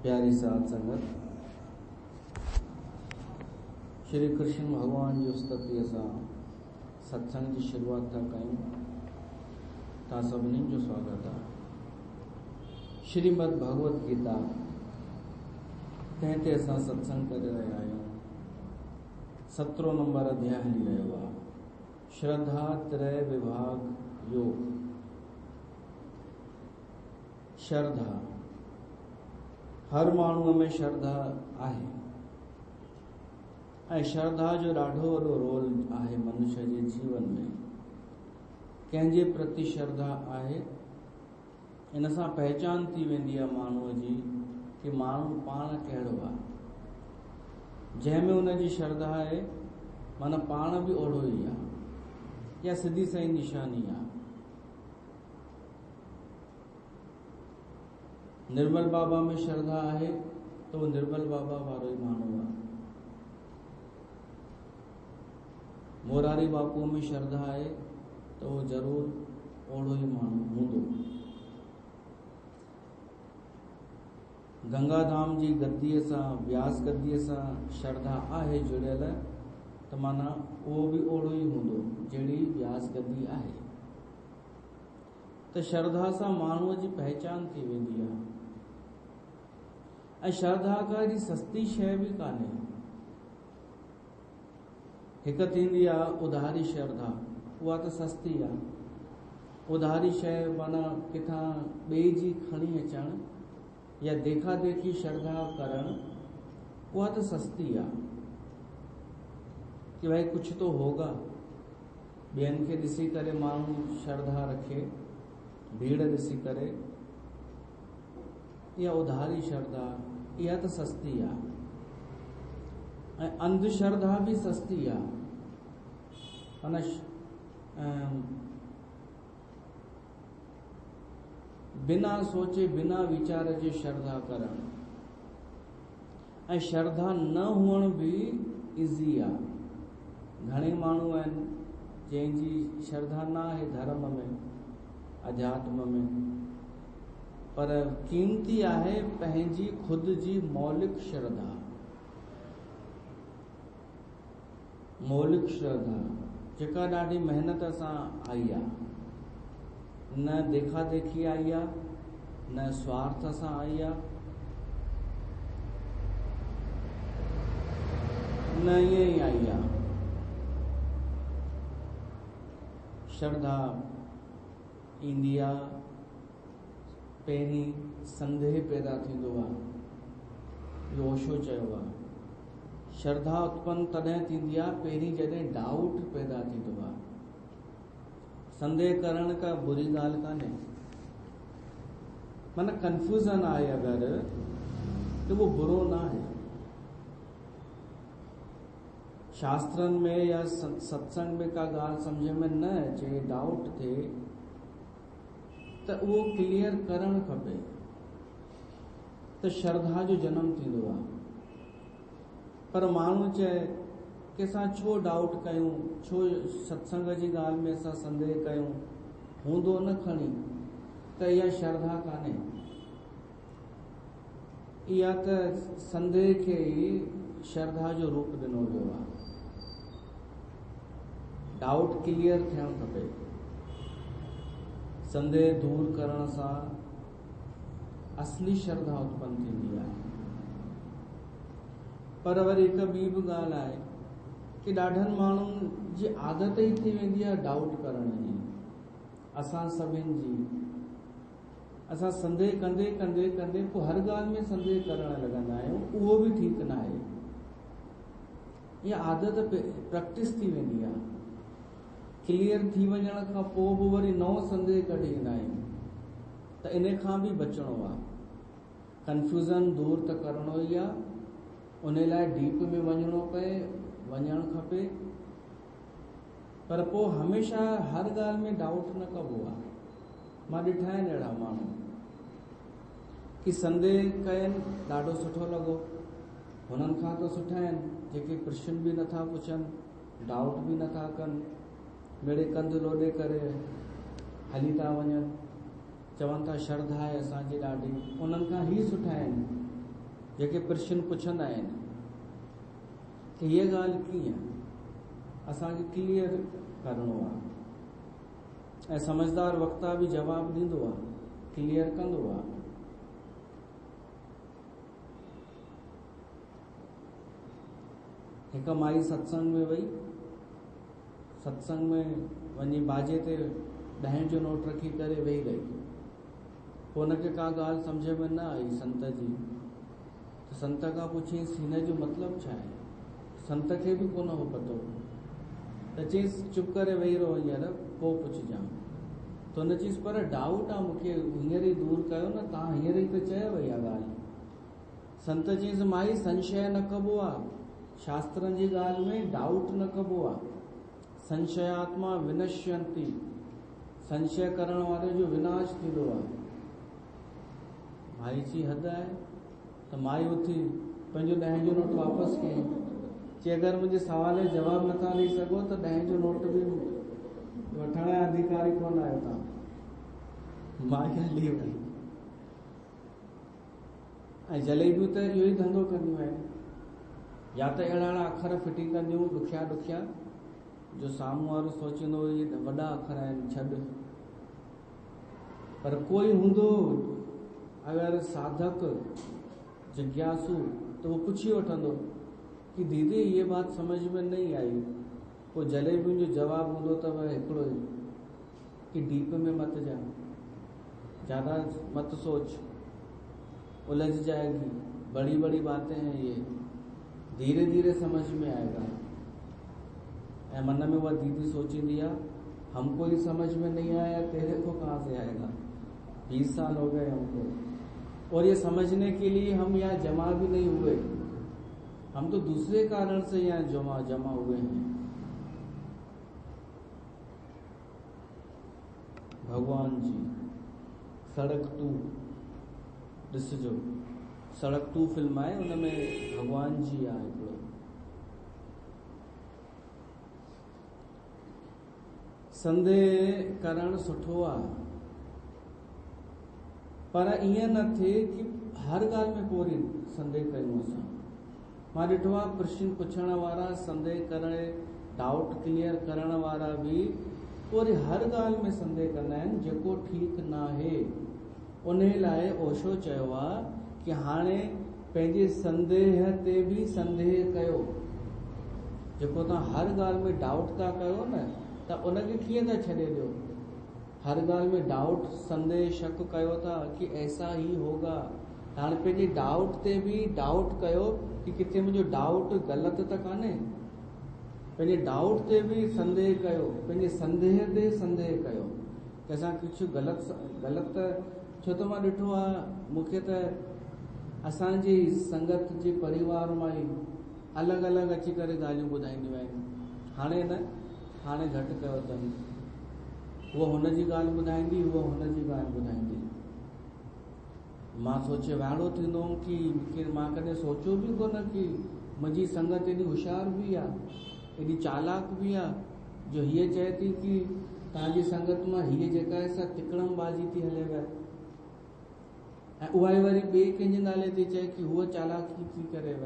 प्यारी साध संगत, श्री कृष्ण भगवान जी स्तुति सां सत्संग की शुरुआत था कयूं। तव्हां सभिनी जो स्वागत आहे। श्रीमद भगवत गीता तंहिं ते असां सत्संग करे रहिया आहियूं। 17 नंबर अध्याय हली रहियो आहे। श्रद्धा त्रय विभाग योग। श्रद्धा, हर माण्हूअ में श्रद्धा आहे ऐं श्रद्धा जो ॾाढो वॾो रोल आहे मनुष्य जे जीवन में। कंहिंजे प्रति श्रद्धा आहे, इन सां पहचान थी वेंदी आहे माण्हूअ जी कि माण्हू पाण कहिड़ो आहे। जंहिंमें उनजी श्रद्धा आहे माना पाण बि ओढ़ो ई आहे, या सिधी सही निशानी आहे। निर्मल बाबा में श्रद्धा आहे तो वो निर्मल बाबा वारो ई माण्हू आहे। मोरारी बापू में श्रद्धा आहे तो वो जरूर ओढ़ो ई माण्हू हूंदो। गंगाधाम जी गद्दीअ सां, व्यास गद्दीअ सां श्रद्धा आहे जुड़ियल, त माना उहो बि ओढ़ो ई हूंदो जहिड़ी व्यास गद्दी आहे। त श्रद्धा सां माण्हूअ जी पहचान थी वेंदी आहे। ऐं श्रद्धा का एॾी सस्ती शइ बि कान्हे। हिकु थींदी आहे उधारी श्रद्धा, उहा त सस्ती आहे। उधारी शइ माना किथां ॿिए जी खणी अचणु या देखा देखी श्रद्धा करणु, उहा त सस्ती आहे कि भाई कुछ तो होगा। ॿियनि खे ॾिसी करे माण्हू श्रद्धा रखे, भीड़ ॾिसी करे। इहा उधारी श्रद्धा, इहा त सस्ती आहे। ऐं अंधश्रद्धा भी सस्ती आहे। माना बिना सोचे बिना विचार जे श्रद्धा करणु ऐं श्रद्धा न हुअण भी इज़ी आहे। घणे माण्हू आहिनि जंहिंजी श्रद्धा न आहे धर्म में, अध्यात्म में, पर कीमती आहे पंहिंजी खुद जी मौलिक श्रद्धा। मौलिक श्रद्धा जेका ॾाढी मेहनत सां आई आहे, न देखा देखी आई आहे, न स्वार्थ सां आई आहे, न ईअं ई आई आहे। श्रद्धा ईंदी आहे, पहिरीं संदेह पैदा थींदो आहे। इहो ओशो चयो आहे। श्रद्धा उत्पन्न तॾहिं थींदी आहे पहिरीं जॾहिं डाउट पैदा थींदो आहे। संदेह करण का बुरी ॻाल्हि कान्हे, माना कंफ्यूजन आहे अगरि, तो वो बुरो ना है। शास्त्रनि में या सत्संग में का ॻाल्हि सम्झ में न अचे, डाउट थिए, त उहो क्लियर करणु खपे। त श्रद्धा जो जनम थींदो आहे। पर माण्हू चए कि असां छो डाउट कयूं, छो सत्संग जी ॻाल्हि में असां संदेह कयूं, हूंदो न खणी, त इहा श्रद्धा कान्हे। इहा त संदेह खे ई श्रद्धा जो रूप ॾिनो वियो आहे। डाउट क्लियर थियणु खपे। संदेह दूर करण सां असली श्रद्धा उत्पन्न थींदी आहे। पर वरी हिकु ॿी बि ॻाल्हि आहे कि ॾाढनि माण्हुनि जी आदत ई थी वेंदी आहे डाउट करण जी। असां सभिनि जी, असां संदेह कंदे कंदे कंदे पोइ हर ॻाल्हि में संदेह करणु लॻंदा आहियूं। उहो बि ठीकु न आहे। इहा आदत प्रैक्टिस थी वेंदी आहे। क्लियर थी वञण खां पोइ बि वरी नओं संदेह कढी ईंदा आहियूं। त इन खां बि बचणो आहे। कंफ्यूजन दूर त करणो ई आहे। उन लाइ डीप में वञणु खपे। पर पोइ हमेशह हर ॻाल्हि में डाउट न कबो आहे। मां ॾिठा आहिनि अहिड़ा माण्हू कि संदेह कयनि, ॾाढो सुठो लॻो, हुननि खां त सुठा आहिनि जेके प्रश्न बि नथा पुछनि, डाउट बि नथा कनि, मेड़े कंध लोॾे करे हली था वञनि, चवनि था श्रद्धा आहे असांजी ॾाढी। उन्हनि खां ई सुठा आहिनि जेके प्रश्न पुछंदा आहिनि कि हीअ ॻाल्हि कीअं असांखे क्लियर करणो आहे, ऐं समझदार वक्ता बि जवाबु ॾींदो आहे, क्लियर कंदो आहे। हिकु माई सत्संग में वई, सत्संग में वञी बाजे ते 10 जो नोट रखी करे वेही रही। पोइ हुनखे का ॻाल्हि सम्झ में न आई संत जी, त संत खां पुछियईंसि हिन जो मतिलबु छा आहे। संत खे बि कोन हो पतो, त चईंसि चुप करे वेही रहो, हींअर पोइ पुछजांइ। त हुन चईंसि पर डाउट आहे मूंखे, हींअर ई दूरि कयो न, तव्हां हींअर ई त चयव इहा ॻाल्हि। संत चईंसि माई संशय न कबो आहे, शास्त्रनि जी ॻाल्हि में डाउट न कबो आहे। संशयात्मा विनश्यंती, संशय करण वारे जो विनाश थींदो आहे। माई जी हद आहे। त माई उथी पंहिंजो 10 जो नोट वापसि कयईं, चई अगरि मुंहिंजे सवाल जो जवाबु नथा ॾेई सघो त 10 जो नोट बि वठण जा अधिकारी कोन आहियो तव्हां। माई हली वई। ऐं जलेबियूं त इहो ई धंधो कंदियूं आहिनि, या त अहिड़ा अहिड़ा अखर फिटी कंदियूं ॾुखिया ॾुखिया जो साम्हूं वारो सोचींदो इहे वॾा अखर आहिनि, छॾ। पर कोई हूंदो अगरि साधक जिज्ञासु तो वो पुछी वठंदो कि दीदी ये बात समझ में नहीं आई। पोइ जलेबियुनि जो जवाबु हूंदो अथव हिकिड़ो ई कि डीप में मत जा, ज़्यादा मत सोच, उलझ जाएगी, बड़ी बड़ी बातें हैं ये, धीरे धीरे समझ में आएगा। ऐं मन में वह दीदी सोचींदी आहे हमको ही समझ में नहीं आया, तेरे को कहाँ से आएगा, 20 साल हो गए हमको, और ये समझने के लिए हम यहाँ जमा भी नहीं हुए, हम तो दूसरे कारण से यहाँ जमा हुए हैं। भगवान जी सड़क 2 ॾिसजो, सड़क 2 फिल्म आहे, उनमें भगवान जी आहे हिकिड़ो। संदेह करणु सुठो आहे, पर ईअं न थिए कि हर ॻाल्हि में पूरी संदेह कयूं असां। मां ॾिठो आहे प्रश्न पुछण वारा, संदेह करण, डाउट क्लियर करण वारा बि पूरी हर ॻाल्हि में संदेह कंदा आहिनि, जेको ठीकु न आहे। उन लाइ ओशो चयो आहे कि हाणे पंहिंजे संदेह ते बि संदेह कयो। जेको तव्हां हर ॻाल्हि में डाउट था कयो न, त उनखे कीअं था छॾे ॾियो। हर ॻाल्हि में डाउट, संदेह, शक कयो था कि ऐसा ही होगा। हाणे पंहिंजे डाउट ते बि डाउट कयो कि किथे मुंहिंजो डाउट ग़लति त कान्हे। पंहिंजे डाउट ते बि संदेह कयो, पंहिंजे संदेह ते संदेह कयो कि असां कुझु ग़लति। छो त मां ॾिठो आहे, मूंखे त असांजी संगत जे परिवार मां ई अलॻि अलॻि अची करे ॻाल्हियूं ॿुधाईंदियूं आहिनि। हाणे न, हाणे घटि कयो अथनि। उहा हुनजी ॻाल्हि ॿुधाईंदी, उहा हुनजी ॻाल्हि ॿुधाईंदी। मां सोचे वाइड़ो थींदो कि मां कॾहिं सोचियो बि कोन कि मुंहिंजी संगत एॾी होशियार बि आहे, एॾी चालाक बि आहे, जो हीअ चए थी कि तव्हांजी संगत मां हीअ जेका आहे सा तिकड़म बाजी थी हलेव, ऐं उहा ई वरी ॿिए कंहिंजे नाले ते चए कि हूअ चालाकी थी करेव।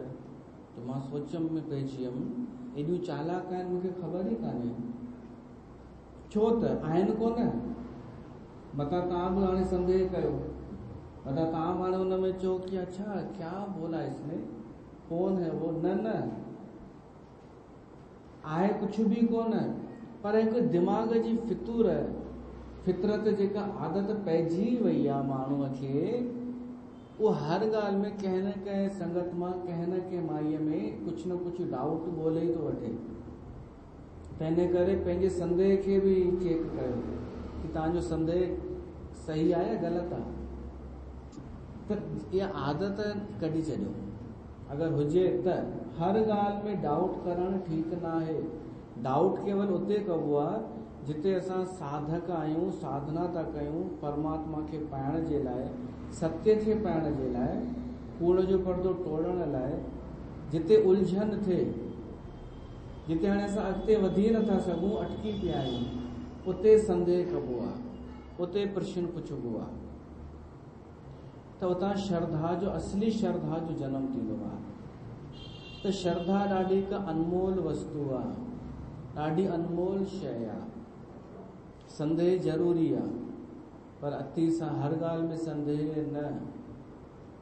त मां सोचम में पइजी वियमि, एॾियूं चालाक आहिनि मूंखे ख़बर ई कान्हे। छो त आहिनि कोन। मथां तव्हां बि हाणे संदेह कयो, मथां तव्हां हाणे हुन में चओ कि अच्छा क्या बोला इसने, कौन है वो। न आहे कुझु बि कोन, पर हिकु दिमाग़ जी फितरत जेका आदत पइजी वई आहे माण्हूअ खे, उहो हर ॻाल्हि में कंहिं न कंहिं संगत मां, कंहिं न कंहिं माईअ में कुझु न कुझु डाउट ॻोल्हे ई थो वठे। त इन करे पंहिंजे संदेह खे बि चेक कयो कि तव्हांजो संदेह सही आहे या ग़लति आहे। त इहा आदत कढी छॾियो। अगरि हुजे त हर ॻाल्हि में डाउट करणु ठीकु न आहे। डाउट केवल उते कबो आहे जिते असां साधक आहियूं, साधना था कयूं परमात्मा खे पाइण जे लाइ, सत्य खे पाइण जे लाइ, कूड़ जो पर्दो तोड़ण लाइ। जिते उलझन थिए, जिते हाणे असां अॻिते वधी नथा सघूं, अटकी पिया आहियूं, उते संदेह कबो आहे, उते प्रश्न पुछबो आहे। त उतां श्रद्धा जो असली श्रद्धा जो जनम थींदो आहे। त श्रद्धा ॾाढी हिकु अनमोल वस्तु आहे, ॾाढी अनमोल शइ आहे। संदेह ज़रूरी आहे, पर अति सां हर ॻाल्हि में संदेह न,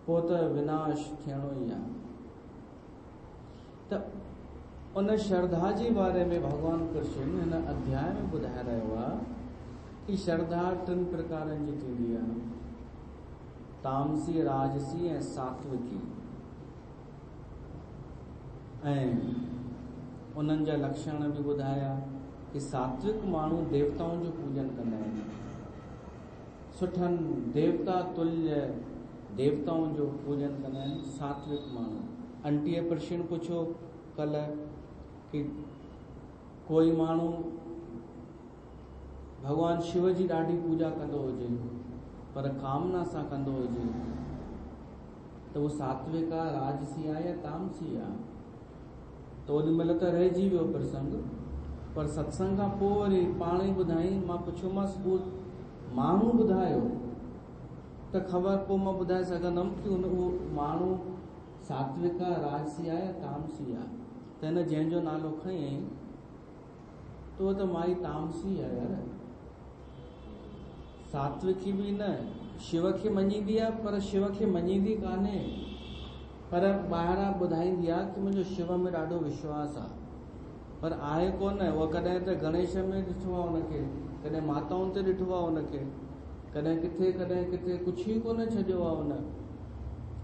पोइ त विनाश थियणो ई आहे। त उन श्रद्धा जे बारे में भगवान कृष्ण हिन अध्याय में ॿुधाए रहियो आहे कि श्रद्धा 3 प्रकारनि जी थींदी आहे, तामसी, राजसी ऐं सात्विकी। ऐं उन्हनि जा लक्षण बि ॿुधाया कि सात्विक माण्हू देवताउनि जो पूजन कंदा आहिनि, सुठनि देवता तुल्य देवताउनि जो पूजन कंदा आहिनि सात्विक माण्हू। आंटीअ प्रश्न पुछो कल्ह कि कोई माण्हू भगवान शिव जी ॾाढी पूजा कंदो हुजे पर कामना सां कंदो हुजे त उहो सात्विक आहे, राजसी आहे या तामसी आहे? त ओॾी महिल त रहिजी वियो प्रसंग। पर सत्संग खां पोइ वरी पाण ई ॿुधाई, मां पुछियोमांसि उहो माण्हू ॿुधायो त ख़बर, पोइ मां ॿुधाए सघंदमि कि उहो माण्हू सात्विक आहे, राजसी आहे या तामसी आहे। त हिन जंहिंजो नालो खयईं त उहो त माई तामसी आहे यार। सात्विकी बि न, शिव खे मञींदी आहे पर शिव खे मञींदी कान्हे, पर ॿाहिरां ॿुधाईंदी आहे कि मुंहिंजो शिव में ॾाढो विश्वास आहे, पर आहे कोन। उहा कॾहिं त गणेश में ॾिठो आहे उनखे, कॾहिं माताउनि ते ॾिठो आहे उनखे, कॾहिं किथे कुझु ई कोन छॾियो आहे उन।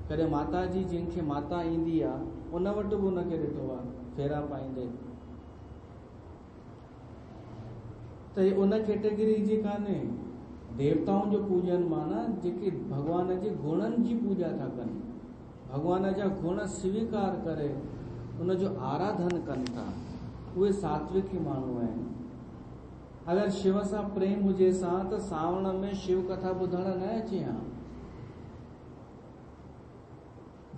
कॾहिं माता जी जंहिंखे माता ईंदी आहे उन वटि बि उनखे ॾिठो आहे फेरा पाईंदे। त उन कैटेगरी जी कान्हे। देवताउनि जो पूजन माना जेके भगवान जे गुणनि जी पूजा था कनि, भगवान जा गुण स्वीकार करे उन जो आराधन कनि था, उहे सात्विकी माण्हू आहिनि। अगरि शिव सां प्रेम हुजे सां त सावण में शिव कथा ॿुधण न अचे हा।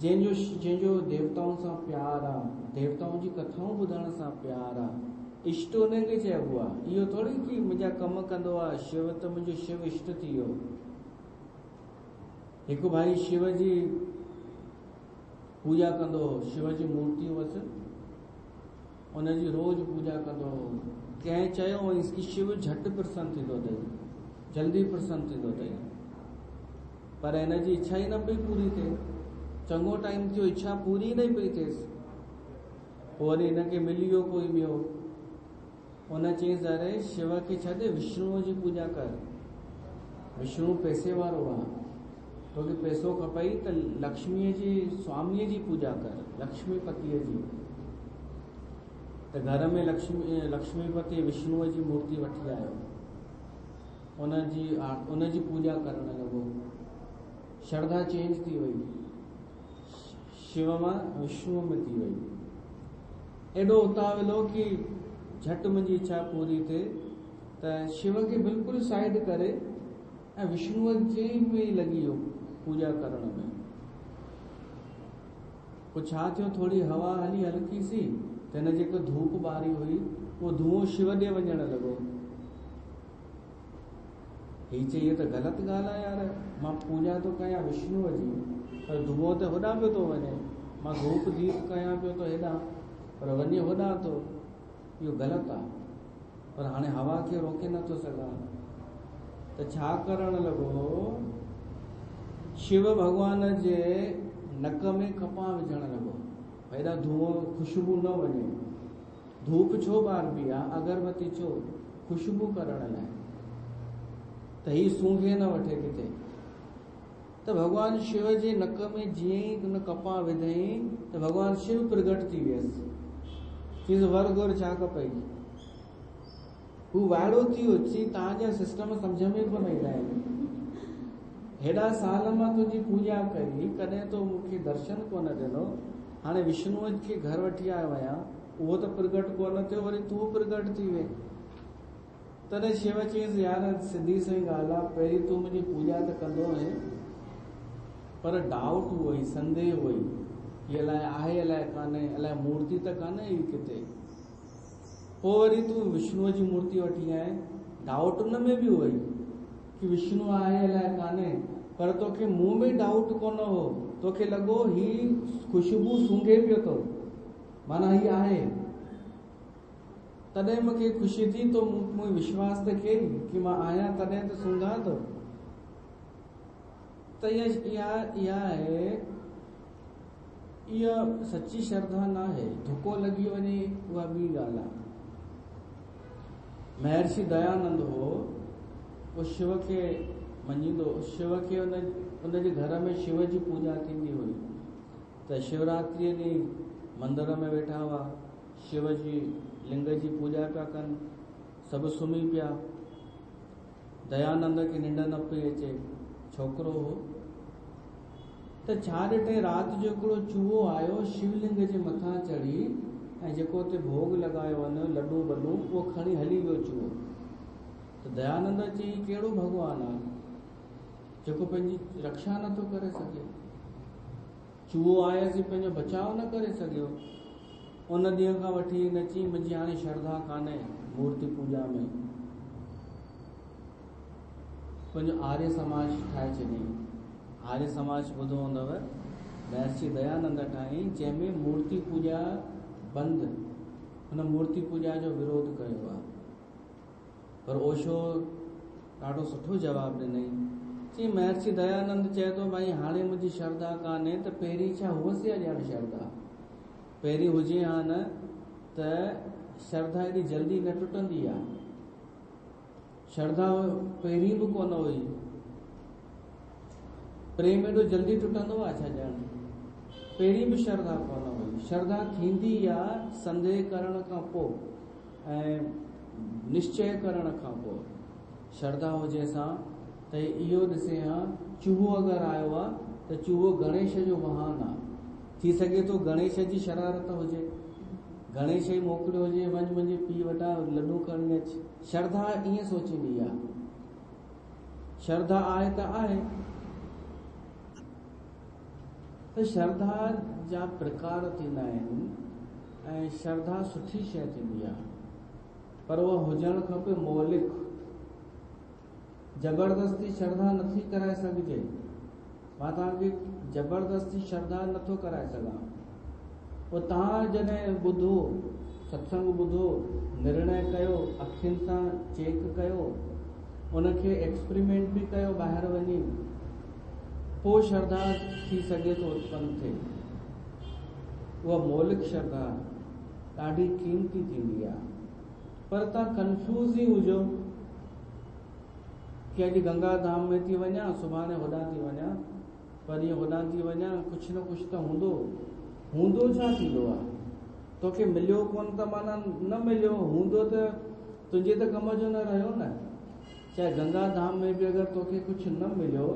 जंहिंजो देवताउनि सां प्यार आहे, देवताउनि जी कथाऊं ॿुधण सां प्यार आहे, इष्ट उनखे चइबो आहे। इहो थोरी कि मुंहिंजा कम कंदो आहे शिव त मुंहिंजो शिव इष्ट थी वियो। हिकु भाई शिव जी पूजा कंदो हो, शिव जी मूर्ति हुअसि, उनजी रोज पूजा कंदो हो। कंहिं चयो हुअसि कि शिव झटि प्रसन्न थींदो अथई, जल्दी प्रसन्न थींदो अथई, पर हिनजी इच्छा ई न पई पूरी थिए। चङो टाइम थियो, इच्छा पूरी न पई थिएसि। पोइ वरी हिनखे मिली वियो कोई ॿियो, उन चयईंसि अरे शिव खे छॾ, विष्णुअ जी पूजा कर, विष्णु पैसे वारो आहे, तोखे पैसो खपई त लक्ष्मीअ जी स्वामीअ जी पूजा कर, लक्ष्मीपतिअ जी। त घर में लक्ष्मीपति विष्णुअ जी मूर्ति वठी आयो, उनजी पूजा करणु लॻो। श्रद्धा चेंज थी वई, शिव मां विष्णुअ में थी वई। एॾो उतावलो कि झटि मुंहिंजी इच्छा पूरी थिए, त शिव खे बिल्कुलु साइड करे ऐं विष्णुअ जे में ई लॻी वियो पूजा करण में। पोइ छा थियो, थोरी हवा हली हल्की सी, त हिन जेको धूप ॿारी हुई उहो धुओं शिव ॾे वञणु लॻो। हीअ चई इहा त ग़लति ॻाल्हि आहे यार, मां पूजा थो कयां विष्णुअ जी, पर धुओं त होॾां पियो थो वञे। मां धूप दीप कयां पियो थो हेॾां, पर वञे होॾां थो, इहो ग़लति आहे। पर हाणे हवा खे रोके नथो सघां, त छा करणु लॻो, शिव भॻवान जे नक में कपां विझणु लॻो, हेॾा धुओं ख़ुशबू न वञे। धूप छो ॿारबी आहे, अगरबत्ती छो, ख़ुशबू करण लाइ, त हीउ सूंघे न वठे किथे। त भगवान शिव जे नक में जीअं ई उन कपां विधईं त भगवान शिव प्रगट थी वियसि। चईंसि वर घुर छा खपई। हू वाइड़ो थी वियो, चई तव्हांजा सिस्टम सम्झ में कोन ईंदा आहिनि। हेॾा साल मां तुंहिंजी पूजा कई, कॾहिं तो मूंखे दर्शन कोन ॾिनो, हाणे विष्णुअ खे घर वठी आयो आहियां, उहो त प्रगट कोन थियो, वरी तूं प्रगट थी वे। तॾहिं शिव चयईंसि यार सिधी सही ॻाल्हि आहे, पहिरीं तूं मुंहिंजी पूजा त कंदो हुए, पर डाउट हुओ, संदेह हुई कि अलाए आहे अलाए कान्हे, अलाए मूर्ति त कान्हे ई किथे। पोइ वरी तूं विष्णुअ जी मूर्ति वठी आए, डाउट उन में बि हुई कि विष्णु आहे अलाए कान्हे, पर तोखे मुंह में डाउट कोन हो, तोखे लॻो ही ख़ुशबू सूंघे पियो थो, माना ही आहे, तॾहिं मूंखे ख़ुशी थी, तो मूं विश्वास त कई कि मां आहियां तॾहिं त सूंघां थो। त इहा आहे, इहा सची श्रद्धा न आहे। धुको लॻी वञे उहा ॿी ॻाल्हि आहे। महर्षि दयानंद हो, वो शिव खे मञींदो, शिव खे उनजे घर में शिव जी पूजा थींदी हुई। त शिवरात्रीअ ॾींहुं मंदर में वेठा हुआ, शिव जी लिंग जी पूजा पिया कनि, सभु सुम्ही पिया। दयानंद खे निंड न पई अचे, छोकिरो हो। त छा ॾिठे, राति जो हिकिड़ो चूहो आयो, शिवलिंग जे मथां चढ़ी ऐं जेको उते भोग लॻायो वञो, लॾूं बॾूं, उहो खणी हली वियो चूहो। त दयानंद चई, कहिड़ो भॻवानु आहे जेको पंहिंजी रक्षा नथो करे सघे? चूहो आयसि, पंहिंजो बचाव न करे सघियो। उन ॾींहं खां वठी हिन चई, मुंहिंजी हाणे श्रद्धा कान्हे मूर्ति पूजा में। पंहिंजो आर्य समाज ठाहे छॾियईं। आर्य समाज ॿुधो हूंदव, महर्षि दयानंद ठाही, जंहिंमें मूर्ति पूजा बंदि, हुन मूर्ति पूजा जो विरोध कयो आहे। पर ओशो ॾाढो सुठो जवाबु ॾिनई, चई महर्षि दयानंद चए थो, भाई हाणे मुंहिंजी श्रद्धा कान्हे त पहिरीं छा हुअसि या ॼण श्रद्धा? पहिरीं हुजे हा न त श्रद्धा एॾी जल्दी न टुटंदी आहे। श्रद्धा पहिरीं बि कोन हुई, प्रेम एॾो जल्दी टुटंदो आहे छा? ॼण पहिरीं बि श्रद्धा कोन हुई। श्रद्धा थींदी आहे संदेह करण खां पोइ ऐं निश्चय करण खां पोइ। श्रद्धा हुजे सां त इहो ॾिसे हा, चूहो अगरि आयो आहे त चूहो गणेश जो वाहन आहे। थी सघे थो गणेश जी शरारत हुजे, गणेश ई मोकिलियो हुजे, वञ मुंहिंजे पीउ वटां लॾूं खणी अच। श्रद्धा ईअं सोचींदी आहे। श्रद्धा आहे त आहे। त श्रद्धा जा प्रकार थींदा आहिनि ऐं श्रद्धा सुठी शइ थींदी आहे, पर उहा हुजणु खपे मौलिक। ज़बरदस्ती श्रद्धा नथी कराए सघिजे। मां तव्हांखे ज़बरदस्ती श्रद्धा नथो कराए सघां। पोइ तव्हां जॾहिं ॿुधो, सत्संग ॿुधो, निर्णय कयो, अखियुनि सां चेक कयो, उनखे एक्सपेरिमेंट बि कयो ॿाहिरि वञी, पोइ श्रद्धा थी सघे थो उत्पन्न थिए। उहा मौलिक श्रद्धा ॾाढी क़ीमती थींदी आहे। पर तव्हां कंफ्यूज़ ई हुजो कि अॼु गंगा धाम में थी वञा, सुभाणे होॾां थी वञा, परीहं होॾां थी वञा, कुझु न कुझु त हूंदो। हूंदो छा थींदो आहे? तोखे मिलियो कोन त माना न मिलियो, हूंदो त तुंहिंजे त कम जो न रहियो न। चाहे गंगा धाम में बि अगरि तोखे कुझु न मिलियो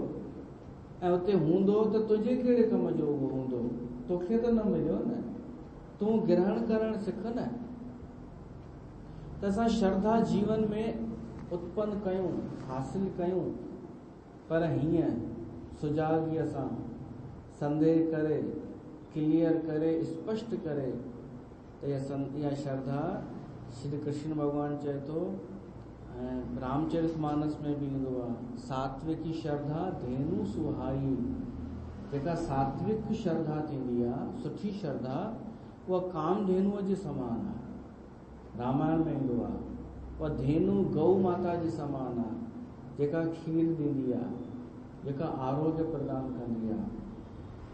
ऐं उते हूंदो त तुंहिंजे कहिड़े कम जो उहो हूंदो? तोखे त न मिलियो न। तूं ग्रहण करणु सिख न। त असां श्रद्धा जीवन में उत्पन्न कयूं, हासिल कयूं, पर हीअं सुजाॻीअ सां संदेह करे, क्लियर करे, स्पष्ट करे त इहा श्रद्धा, श्री कृष्ण भॻवानु चए थो, ऐं रामचरितमानस में बि ईंदो आहे, सात्विकी श्रद्धा धेनु सुहाई। जेका सात्विक श्रद्धा थींदी आहे, सुठी श्रद्धा, उहा कामधेनुअ जे समान आहे। रामायण में ईंदो आहे, उहा धेनु गौ माता जे समान आहे, जेका खीर ॾींदी आहे, जेका आरोग्य प्रदान कंदी आहे।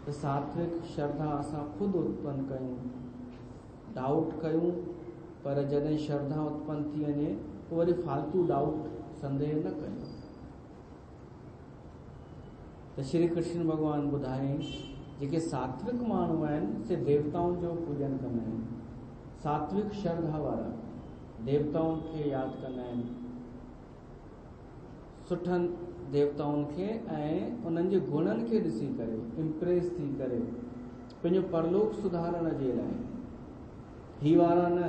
त सात्विक श्रद्धा असां ख़ुदि उत्पन्न कयूं, डाउट कयूं, पर जॾहिं श्रद्धा उत्पन्न थी वञे पोइ वरी फालतू डाउट संदेह न कयूं। त श्री कृष्ण भॻवानु ॿुधाई, जेके सात्विक माण्हू आहिनि से देवताउनि जो पूजन कंदा आहिनि। सात्विक श्रद्धा वारा देवताउनि खे यादि कंदा आहिनि, सुठनि देवताउनि खे, ऐं उन्हनि जे गुणनि खे ॾिसी करे इम्प्रेस थी करे पंहिंजो परलोक सुधारण जे लाइ। ही वारा न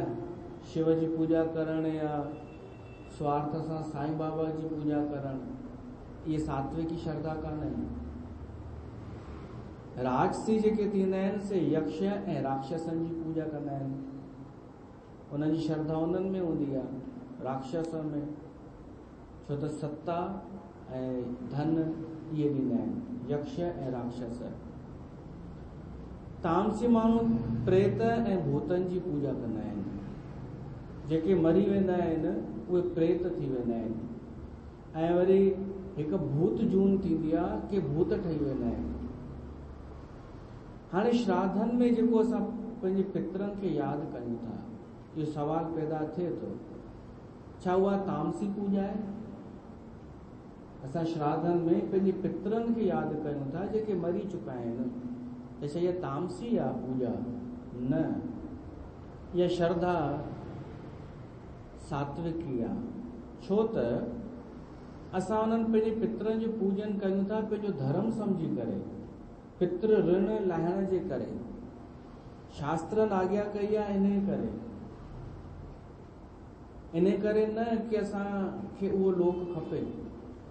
शिव जी पूजा करण या स्वार्थ सां साईं बाबा जी पूजा करण, इहे सात्विकी श्रद्धा कान आहिनि। राजसी जेके थींदा आहिनि से यक्ष ऐं राक्षसनि जी पूजा कंदा आहिनि। उन्हनि जी श्रद्धा उन्हनि में हूंदी आहे, राक्षस में। छो त सत्ता ऐं धन इहे ॾींदा आहिनि, यक्ष ऐं राक्षस। तामसी माण्हू प्रेत ऐं भूतनि जी पूजा कंदा आहिनि। जेके मरी वेंदा आहिनि उहे प्रेत थी वेंदा आहिनि ऐं वरी हिकु भूत जून थींदी आहे कि भूत ठही वेंदा आहिनि। हाणे श्राद्धनि में जेको असां पंहिंजे पितरनि खे यादि कयूं था, इहो सवाल पैदा थिए थो, छा उहा तामसी पूजा आहे? असां श्राद्धनि में पंहिंजे पितरनि खे यादि कयूं था जेके मरी चुका आहिनि, त छा इहा तामसी आहे पूजा? न, इहा श्रद्धा सात्विकी आहे। छो त असां उन्हनि पंहिंजे पितरनि जो पूजन कयूं था पंहिंजो धर्म सम्झी करे, पितृ ऋण लाहिण जे करे, शास्त्रनि आज्ञा कई आहे इन करे न कि असांखे उहो लोक खपे।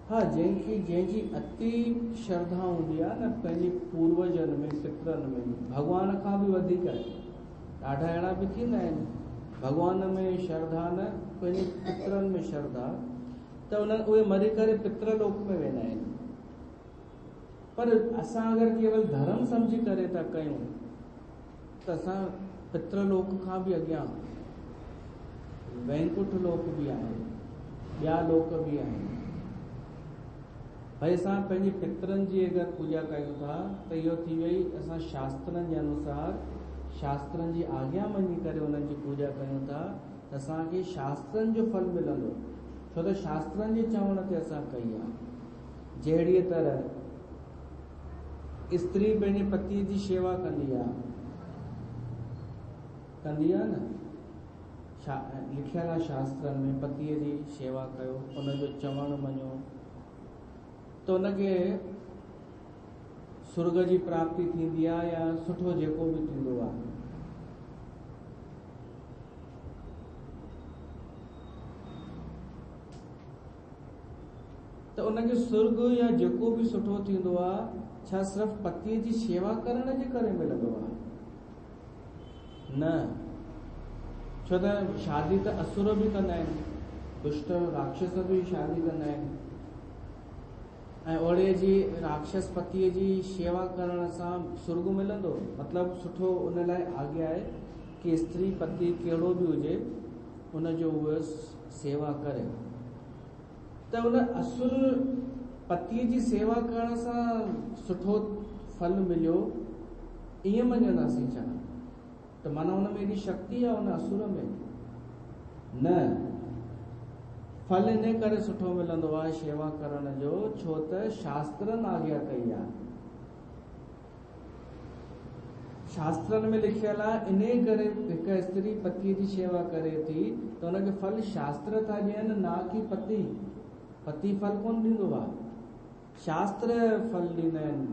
हा, जंहिंजी अति श्रद्धा हूंदी आहे न पंहिंजे पूर्वजनि में, पितरनि में, भॻवान खां बि वधीक, ॾाढा अहिड़ा बि थींदा आहिनि भॻवान में श्रद्धा न पंहिंजे पितरनि में श्रद्धा, त उहे मरी करे पितृलोक में वेंदा आहिनि। पर असां अगरि केवल धर्म सम्झी करे था कयूं त असां पितृलोक खां बि अॻियां वैकुंठ लोक बि आहे, ॿिया लोक बि आहिनि। भई असां पंहिंजे पितरनि जी अगरि पूजा कयूं था त इहो थी वई असां शास्त्रनि जे अनुसार, शास्त्रनि जी आज्ञा मञी करे उन्हनि जी पूजा कयूं था त असांखे शास्त्रनि जो फल मिलंदो, छो त शास्त्रनि जे चवण ते असां कई आहे। जहिड़ीअ तरह स्त्री पंहिंजे पतीअ जी शेवा कंदी आहे न, लिखियल आहे शास्त्रनि में, पतीअ जी शेवा कयो, उनजो चवण मञो, त उनखे स्वर्ग जी प्राप्ति थींदी आहे या सुठो जेको बि थींदो आहे। त उनखे स्वर्ग या जेको बि सुठो थींदो आहे, छा सिर्फ़ पतीअ जी शेवा करण जे करे मिलंदो आहे? न, छो त शादी त असुर बि कंदा आहिनि, दुष्ट राक्षस बि शादी कंदा आहिनि, ऐं ओड़े जी राक्षस पतीअ जी शेवा करण सां स्वर्ग मिलंदो। मतिलबु सुठो उन लाइ आज्ञा आहे कि स्त्री पति कहिड़ो बि हुजे उनजो उहा सेवा करे। त उन असुर पतीअ जी सेवा करण सां सुठो फल मिलियो, ईअं मञंदासीं छा? त माना हुन में एॾी शक्ति आहे उन असुर में? न, फल इन करे सुठो मिलंदो आहे शेवा करण जो, छो त शास्त्रनि आज्ञा कई आहे। शास्त्रनि में लिखियल आहे इन करे हिकु स्त्री पतीअ जी शेवा करे थी त हुनखे फल शास्त्र था ॾियनि, ना कि पति फल कोन ॾींदो आहे, शास्त्र फल ॾींदा आहिनि।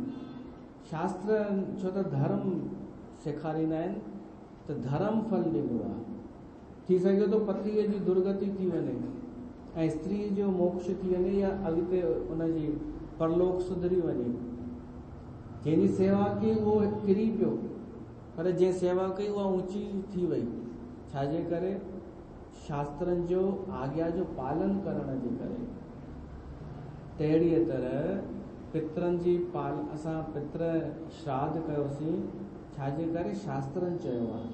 शास्त्र छो त धर्म सेखारींदा आहिनि, त धर्म फल ॾींदो आहे। थी सघे थो पतीअ जी दुर्गति थी वञे ऐं स्त्री जो मोक्ष थी वञे या अॻिते उनजी परलोक सुधरी वञे। जंहिंजी सेवा कई उहो किरी पियो, पर जंहिं सेवा कई उहा ऊंची थी वई, छाजे करे? शास्त्रनि जो आज्ञा जो पालन करण जे करे। तहिड़ीअ तरह पितरनि जी असां पितर श्राद्ध कयोसीं, छाजे करे? शास्त्रनि चयो आहे।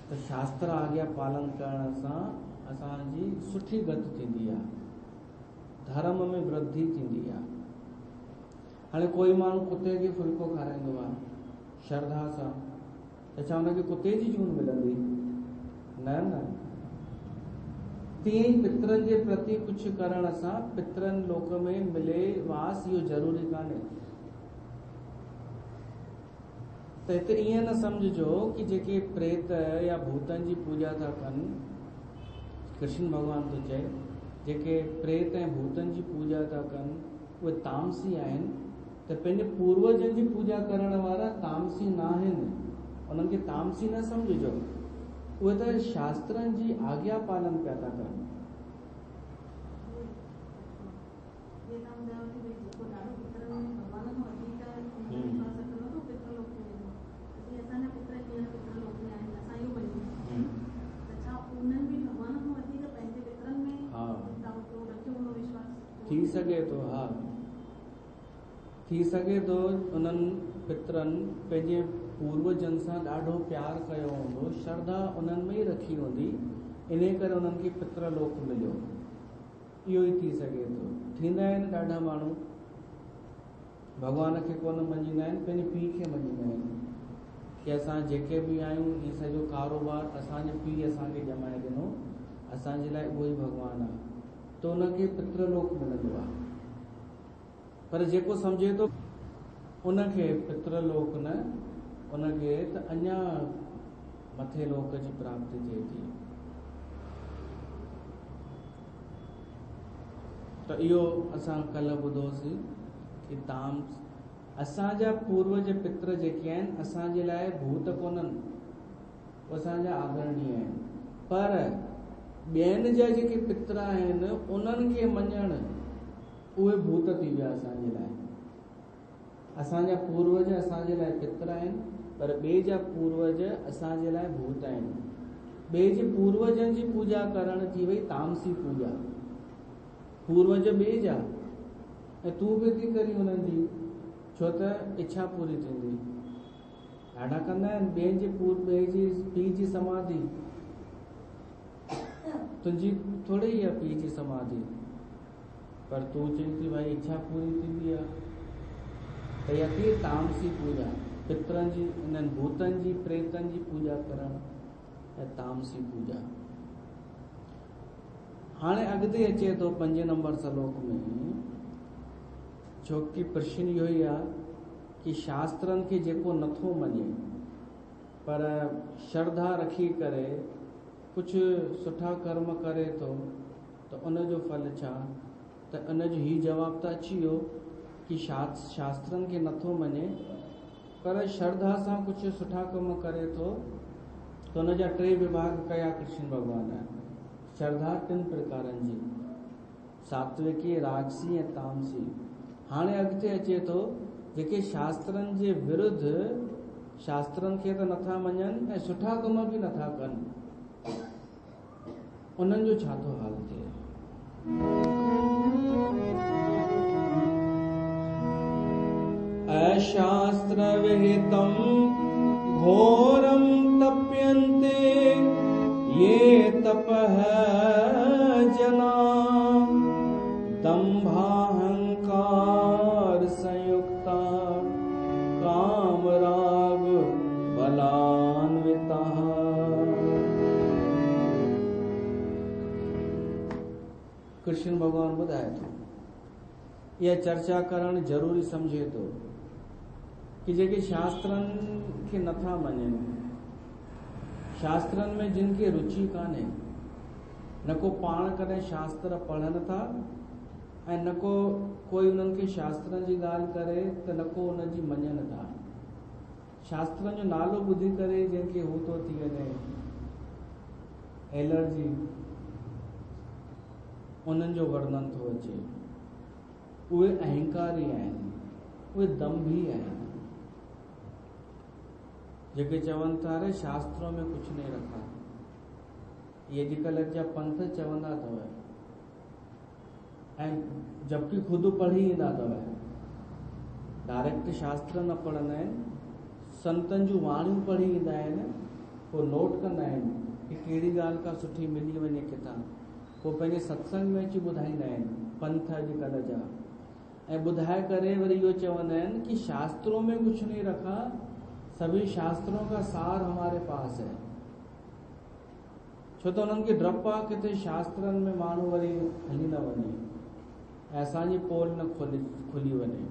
त शास्त्र आज्ञा पालन करण सां असांजी सुठी गति थींदी आहे, धर्म में वृद्धि थींदी आहे। हाणे कोई माण्हू कुते खे फुल्को खाराईंदो आहे श्रद्धा सां, त छा हुनखे कुते जी जून मिलंदी? न। तीअं ई पितरनि जे प्रति कुझु करण सां पितरनि लोक में मिले वास, इहो ज़रूरी कान्हे। त हिते ईअं न सम्झिजो कि जेके प्रेत या भूतनि जी पूजा था कनि, कृष्ण भॻवान थो चए जेके प्रेत ऐं भूतनि जी पूजा था कनि उहे तामसी आहिनि, त पंहिंजे पूर्वजनि जी पूजा करण वारा तामसी न आहिनि, उन्हनि खे तामसी न सम्झिजो। उहे त शास्त्रनि जी आज्ञा पालन पिया था कनि। थी सघे थो, हा, थी सघे थो उन्हनि पित्रनि पंहिंजे पूर्वजनि सां ॾाढो प्यारु कयो हूंदो, श्रद्धा उन्हनि में ई रखी हूंदी, इन करे उन्हनि खे पित्रलोक मिलियो। इहो ई थी सघे थो। थींदा आहिनि ॾाढा माण्हू भॻवान खे कोन मञींदा आहिनि, पंहिंजे पीउ खे मञींदा आहिनि कि असां जेके बि आहियूं ही सॼो कारोबार असांजे पीउ असांखे ॼमाए ॾिनो, असांजे लाइ उहो ई भॻवानु आहे, त उनखे पित्रलोक मिलंदो आहे। पर जेको सम्झे थो उनखे पित्रलोक न, उनखे त अञा मथे लोक जी प्राप्ति थिए थी। त इहो असां कल्ह ॿुधोसीं कि ताम असांजा पूर्वज पित्र जेके आहिनि असांजे लाइ भूत कोन्हनि, असांजा आदरणीय आहिनि, पर ॿियनि जा जेके पित्र आहिनि उन्हनि खे मञण उहे भूत थी विया असांजे लाइ। असांजा पूर्वज असांजे लाइ पित्र आहिनि, पर ॿिए जा पूर्वज असांजे लाइ भूत आहिनि। ॿिए जे पूर्वजनि जी पूजा करण थी वई तामसी पूजा। पूर्वज ॿिए जा ऐं तूं बि थी करी उन्हनि जी, छो त इच्छा पूरी थींदी। ॾाढा कंदा आहिनि ॿिए जे पीउ जी समाधि, तुंहिंजी थोड़ी ई आहे पीउ जी समाधि, पर तूं चई थी भाई इच्छा पूरी थींदी आहे, त इहा थी तामसी पूजा, पित्रनि जी इन्हनि भूतनि जी प्रेतनि जी पूजा करणु ऐं तामसी पूजा। हाणे अॻिते अचे थो 5 नंबर श्लोक में, छोकी प्रश्न इहो ई आहे कि शास्त्रनि खे जेको नथो मञे पर श्रद्धा रखी करे कुझु सुठा कर्म करे थो त उनजो फल छा? त उनजो ही जवाब त अची वियो कि शास्त्रनि खे नथो मञे पर श्रद्धा सां कुझु सुठा कम करे थो त उनजा 3 विभाग कया कृष्ण भॻवान। श्रद्धा 3 प्रकारनि जी, सात्विकी, राजसी ऐं तामसी। हाणे अॻिते अचे थो जेके शास्त्रनि जे विरुद्ध, शास्त्रनि खे त नथा मञनि ऐं सुठा कम बि नथा कनि, उन्हनि जो छा थो हाल थिए? अशास्त्र विहितं घोरं तप्यन्ते ये तपः जना दम्भाहंकार संयुक्ता कामराग बलान्विता। कृष्ण भगवान ॿुधाए थो, इहा चर्चा करणु ज़रूरी समझे थो कि जेके शास्त्रनि खे नथा मञनि, शास्त्रनि में जिन खे रुचि कान्हे, न को पाण कॾहिं शास्त्र पढ़नि था ऐं न को कोई उन्हनि खे शास्त्रनि जी ॻाल्हि करे त न को उन जी मञनि था। शास्त्रनि जो नालो ॿुधी करे जंहिंखे हू थो थी वञे एलर्जी, उन्हनि जो वर्णन थो अचे। उहे अहंकारी आहिनि, उहे दंभी आहिनि, जेके चवनि था अरे शास्त्रों में कुछ नहीं रखा। ये अॼुकल्ह जा पंथ चवंदा अथव ऐं जबकि ख़ुदि पढ़ी ईंदा अथव, डायरेक्ट शास्त्र न पढ़ंदा आहिनि, संतनि जूं वाणियूं पढ़ी ईंदा आहिनि, पोइ नोट कंदा आहिनि कि कहिड़ी ॻाल्हि का सुठी मिली वञे किथां, पोइ पंहिंजे सत्संग में अची ॿुधाईंदा आहिनि पंथ अॼुकल्ह जा, ऐं ॿुधाए करे वरी इहो चवंदा आहिनि कि शास्त्रों में कुछ नहीं रखा, सभी शास्त्रों का सार हमारे पास है। छो त उन्हनि खे डपु आहे किथे शास्त्रनि में माण्हू वरी हली न वञे ऐं असांजी पोल न खुली वञे।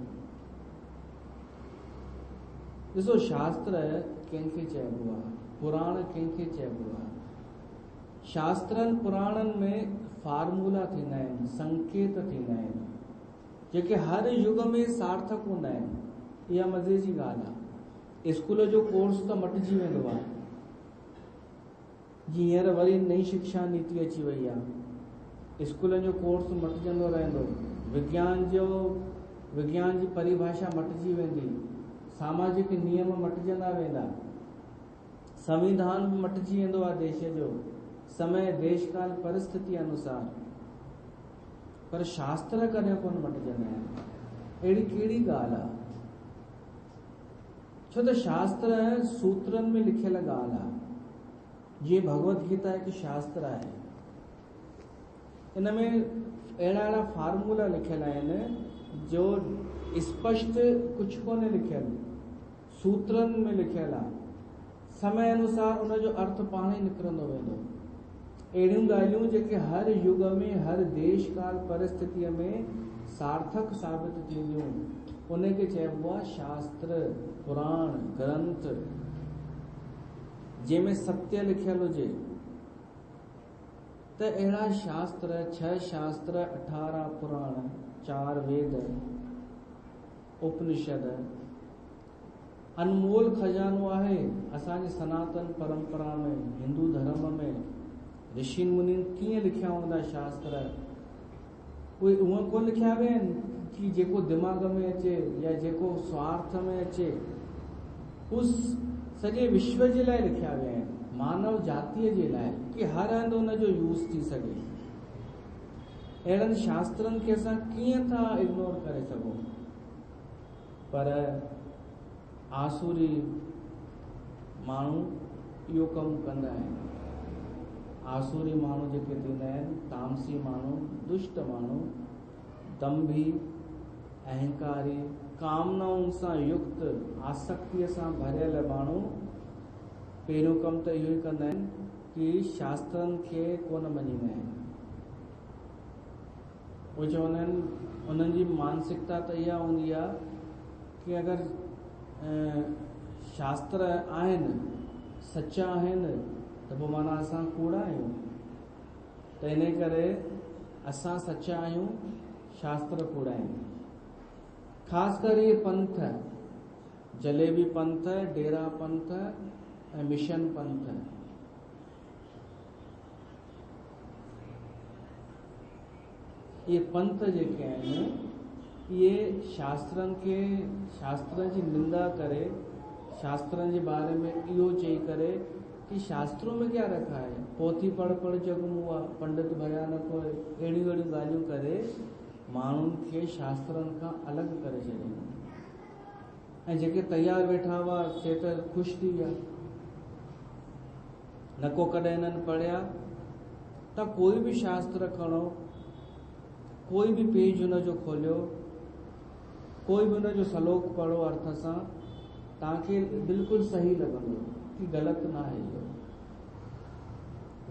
ॾिसो, शास्त्र कंहिंखे चइबो आहे, पुराण कंहिंखे चइबो आहे? शास्त्रनि पुराणनि में फार्मूला थींदा आहिनि, संकेत थींदा आहिनि, जेके हर युग में सार्थक हूंदा आहिनि। इहा मज़े जी ॻाल्हि आहे। स्कूल जो कोर्स त मटिजी वेंदो आहे, हींअर वरी नई शिक्षा नीति अची वई आहे, स्कूलनि जो कोर्स मटिजंदो रहंदो, विज्ञान जी परिभाषा मटिजी वेंदी, सामाजिक नियम मटिजंदा वेंदा, संविधान बि मटिजी वेंदो आहे देश जो, समय देशकाल परिस्थिति अनुसार। पर शास्त्र कॾहिं कोन मटिजंदा आहिनि। अहिड़ी कहिड़ी ॻाल्हि आहे? छो त शास्त्र सूत्रनि में लिखियल ॻाल्हि आहे। जीअं भगवत गीता हिकु शास्त्र आहे, इन में अहिड़ा अहिड़ा फार्मूला लिखियल आहिनि जो स्पष्ट कुझु कोन्हे लिखियल, सूत्रनि में लिखियल आहे। समय अनुसार उनजो अर्थ पाण ई निकिरंदो वेंदो। अहिड़ियूं ॻाल्हियूं जेके हर युग में, हर देश काल परिस्थितीअ में सार्थक साबित थींदियूं, उनखे चइबो आहे शास्त्र, पुराण, ग्रंथ, जंहिंमें सत्य लिखियल हुजे। त अहिड़ा शास्त्र, 6 शास्त्र, 18 पुराण, 4 वेद, उपनिषद अनमोल खजानो आहे असांजे सनातन परंपरा में, हिंदू धर्म में। ऋषि मुनि कीअं लिखिया हूंदा शास्त्र, उहे उअं कोन लिखिया विया आहिनि कि जेको दिमाग़ में अचे या जेको स्वार्थ में अचे। उस सॼे विश्व जे लाइ लिखिया विया आहिनि, मानव जातीअ जे लाइ, कि हर हंधि उनजो यूज़ थी सघे। अहिड़नि शास्त्रनि खे असां कीअं था इग्नोर करे सघूं? पर आसुरी माण्हू इहो कमु कंदा आहिनि। आसुरी माण्हू जेके थींदा आहिनि, तामसी माण्हू, दुष्ट माण्हू, दंभी, अहंकारी, कामनाउनि सां युक्त, आसक्तिअ सां भरियल माण्हू पहिरियों कमु त इहो ई कंदा आहिनि कि शास्त्रनि खे कोन मञींदा आहिनि। उहे चवंदा आहिनि, उन्हनि जी मानसिकता त इहा हूंदी आहे कि अगरि शास्त्र आहिनि, सचा आहिनि, त पोइ माना असां कूड़ा आहियूं। त इन करे असां सचा आहियूं, शास्त्र कूड़ा आहिनि। ख़ासि करे इहे पंथ, जलेबी पंथ, डेरा पंथ ऐं मिशन पंथ, इहे पंथ जेके आहिनि, इहे शास्त्रनि जी निंदा करे, शास्त्रनि जे बारे में इहो चई करे कि शास्त्रों में क्या रखा है, पोथी पढ़ पढ़ जग मुआ, पंडित भया न कोई, अहिड़ियूं अहिड़ियूं ॻाल्हियूं करे माण्हुनि खे शास्त्रनि खां अलॻि करे छॾियूं। ऐं जेके तयारु वेठा हुआ से त ख़ुशि थी विया, न को कॾहिं इन्हनि पढ़िया। त कोई बि शास्त्र खणो, कोई बि पेज हुनजो खोलियो, कोई बि हुनजो श्लोक पढ़ो अर्थ सां, तव्हांखे बिल्कुलु सही लॻंदो कि ग़लति न आहे। इहो